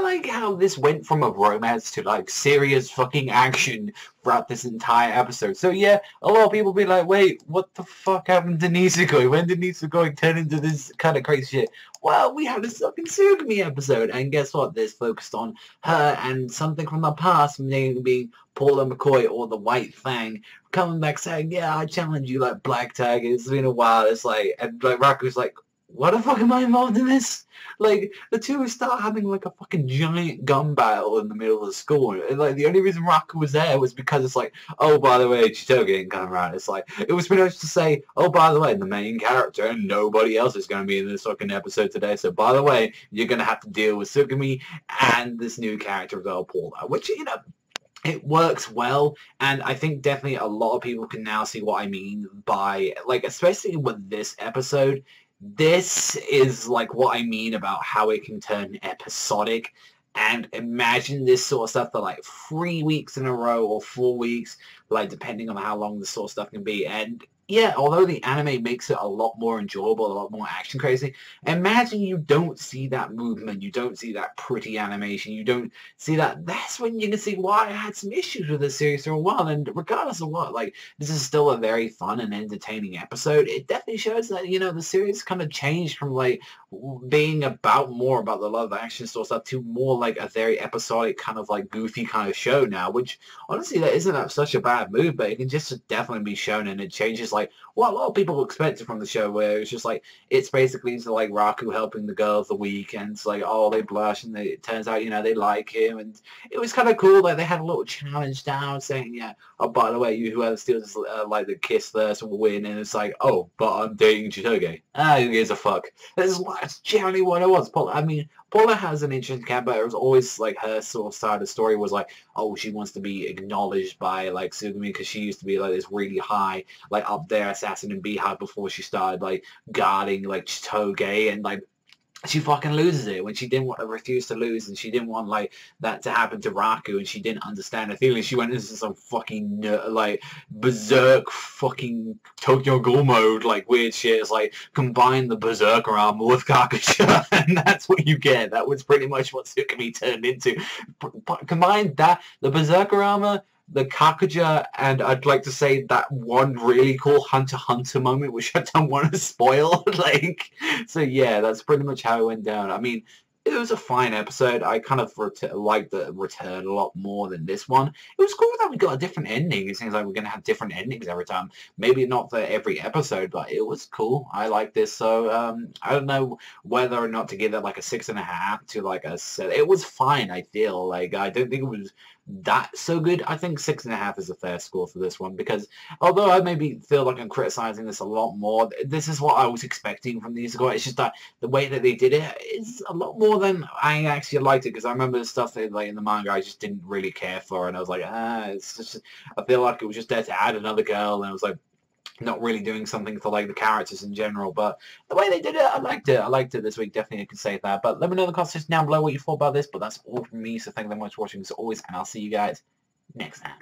I like how this went from a romance to like serious fucking action throughout this entire episode. So yeah, a lot of people be like, wait, what the fuck happened to Nisekoi? When did Nisekoi turn into this kind of crazy shit? Well, we had a fucking Tsugumi episode, and guess what? This focused on her and something from the past, maybe Paula McCoy or the White Fang, coming back saying, yeah, I challenge you like Black Tiger. It's been a while. It's like, and like Raku's like, what the fuck am I involved in this? Like, the two start having like a fucking giant gun battle in the middle of the school. And like, the only reason Raku was there was because it's like, oh, by the way, Chitoge ain't coming around. It's like, it was pretty much to say, oh, by the way, the main character and nobody else is going to be in this fucking episode today. So, by the way, you're going to have to deal with Tsugumi and this new character, girl, Paula, which, you know, it works well, and I think definitely a lot of people can now see what I mean by, like, especially with this episode, this is, like, what I mean about how it can turn episodic, and imagine this sort of stuff for, like, 3 weeks in a row, or 4 weeks, like, depending on how long this sort of stuff can be, and yeah, although the anime makes it a lot more enjoyable, a lot more action crazy, imagine you don't see that movement, you don't see that pretty animation, you don't see that. That's when you can see why I had some issues with this series for a while, and regardless of what, like, this is still a very fun and entertaining episode. It definitely shows that, you know, the series kind of changed from, like, being more about the love action sort of stuff to more like a very episodic kind of like goofy kind of show now, which honestly that isn't such a bad move, but it can just definitely be shown, and it changes like what a lot of people expected from the show, where it's just like it's basically like Raku helping the girl of the week, and it's like, oh, they blush, and it turns out, you know, they like him, and it was kind of cool. Like they had a little challenge down saying, yeah, oh, by the way, you whoever steals like the kiss first will win, and it's like, oh, but I'm dating Chitoge. Ah, who gives a fuck? That's generally what it was. Paula, I mean, Paula has an interesting character, but it was always like her sort of side of the story was like, oh, she wants to be acknowledged by like Tsugumi because she used to be like this really high, like up there assassin in Beehive before she started like guarding like Chitoge, and like she fucking loses it when she didn't want to refuse to lose, and she didn't want like that to happen to Raku, and she didn't understand her feelings. She went into some fucking like berserk fucking Tokyo Ghoul mode, like weird shit. It's like combine the berserker armor with Kakusha, and that's what you get. That was pretty much what Tsukumi turned into. Combine that, the berserker armor, the Kakuja, and I'd like to say that one really cool Hunter x Hunter moment, which I don't want to spoil. Like, so yeah, that's pretty much how it went down. I mean, it was a fine episode. I kind of liked the return a lot more than this one. It was cool that we got a different ending. It seems like we're going to have different endings every time. Maybe not for every episode, but it was cool. I like this. So I don't know whether or not to give it like a 6.5 to like a 7. It was fine, I feel. Like, I don't think it was that so good. I think 6.5 is a fair score for this one, because although I maybe feel like I'm criticizing this a lot more, this is what I was expecting from these guys. It's just that the way that they did it is a lot more than I actually liked it, because I remember the stuff that like in the manga I just didn't really care for, and I was like, it's just, I feel like it was just there to add another girl, and I was like, not really doing something for like the characters in general. But the way they did it, I liked it. I liked it this week. Definitely I can say that. But let me know in the comments down below what you thought about this. But that's all from me. So thank you very much for watching as always, and I'll see you guys next time.